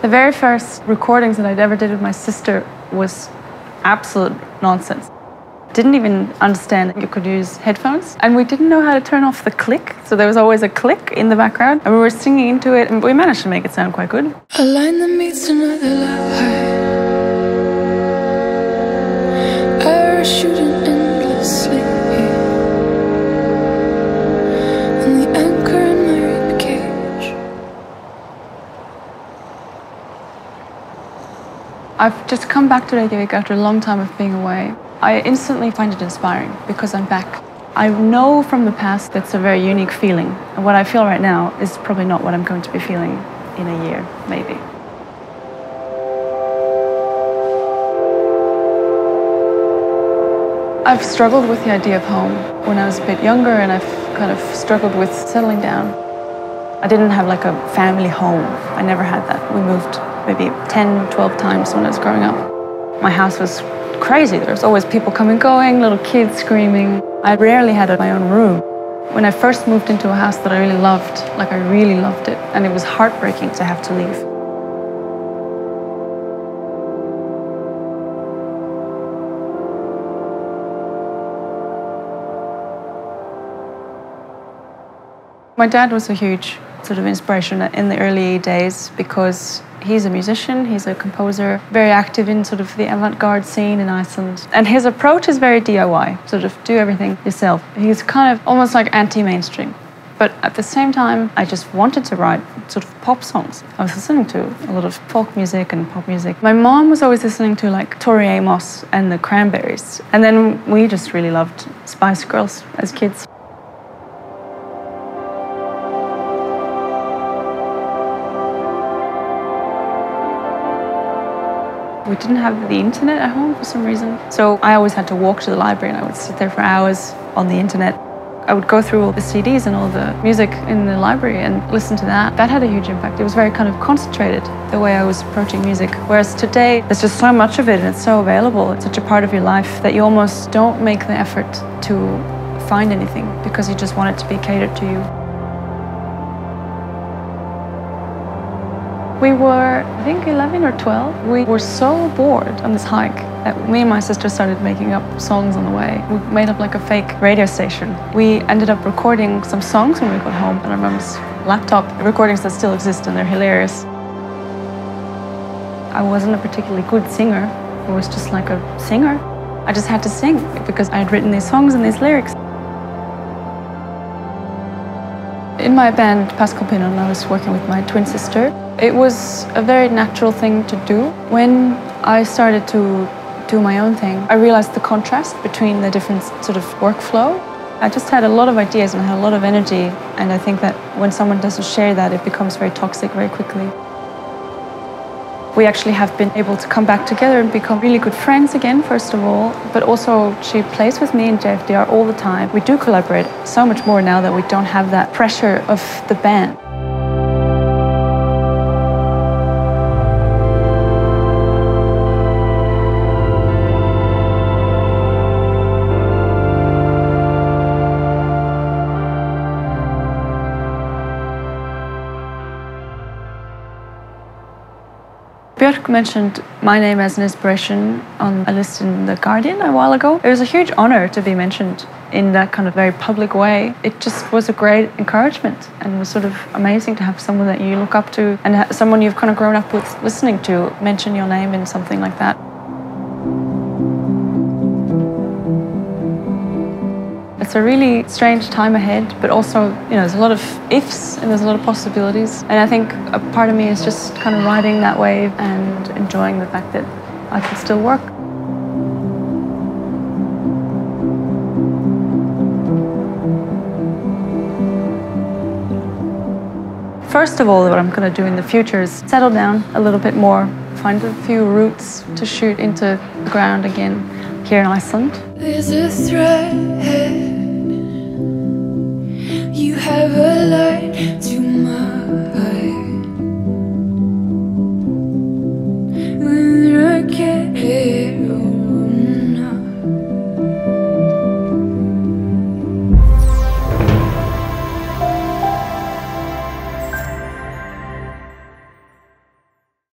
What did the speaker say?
The very first recordings that I'd ever did with my sister was absolute nonsense. Didn't even understand that you could use headphones. And we didn't know how to turn off the click. So there was always a click in the background. And we were singing into it, and we managed to make it sound quite good. A line that meets another line. Arrows shooting endlessly. And the anchor in my ribcage. I've just come back to Reykjavik after a long time of being away. I instantly find it inspiring because I'm back. I know from the past that's a very unique feeling. And what I feel right now is probably not what I'm going to be feeling in a year, maybe. I've struggled with the idea of home when I was a bit younger, and I've kind of struggled with settling down. I didn't have like a family home. I never had that. We moved maybe 10, 12 times when I was growing up. My house was crazy. There was always people coming, going, little kids screaming. I rarely had my own room. When I first moved into a house that I really loved, like I really loved it, and it was heartbreaking to have to leave. My dad was a huge sort of inspiration in the early days because he's a musician, he's a composer, very active in sort of the avant-garde scene in Iceland. And his approach is very DIY, sort of do everything yourself. He's kind of almost like anti-mainstream. But at the same time, I just wanted to write sort of pop songs. I was listening to a lot of folk music and pop music. My mom was always listening to like Tori Amos and the Cranberries. And then we just really loved Spice Girls as kids. We didn't have the internet at home for some reason. So I always had to walk to the library, and I would sit there for hours on the internet. I would go through all the CDs and all the music in the library and listen to that. That had a huge impact. It was very kind of concentrated, the way I was approaching music. Whereas today, there's just so much of it, and it's so available. It's such a part of your life that you almost don't make the effort to find anything because you just want it to be catered to you. We were, I think, 11 or 12. We were so bored on this hike that me and my sister started making up songs on the way. We made up like a fake radio station. We ended up recording some songs when we got home on our mum's laptop, recordings that still exist, and they're hilarious. I wasn't a particularly good singer. I was just like a singer. I just had to sing because I had written these songs and these lyrics. In my band, Pascal Pinnon, I was working with my twin sister. It was a very natural thing to do. When I started to do my own thing, I realized the contrast between the different sort of workflow. I just had a lot of ideas and I had a lot of energy, and I think that when someone doesn't share that, it becomes very toxic very quickly. We actually have been able to come back together and become really good friends again, first of all, but also she plays with me in JFDR all the time. We do collaborate so much more now that we don't have that pressure of the band. Björk mentioned my name as an inspiration on a list in The Guardian a while ago. It was a huge honor to be mentioned in that kind of very public way. It just was a great encouragement, and was sort of amazing to have someone that you look up to and someone you've kind of grown up with listening to mention your name in something like that. It's a really strange time ahead, but also, you know, there's a lot of ifs and there's a lot of possibilities. And I think a part of me is just kind of riding that wave and enjoying the fact that I can still work. First of all, what I'm going to do in the future is settle down a little bit more, find a few routes to shoot into the ground again here in Iceland. There's a thread. You have a light to my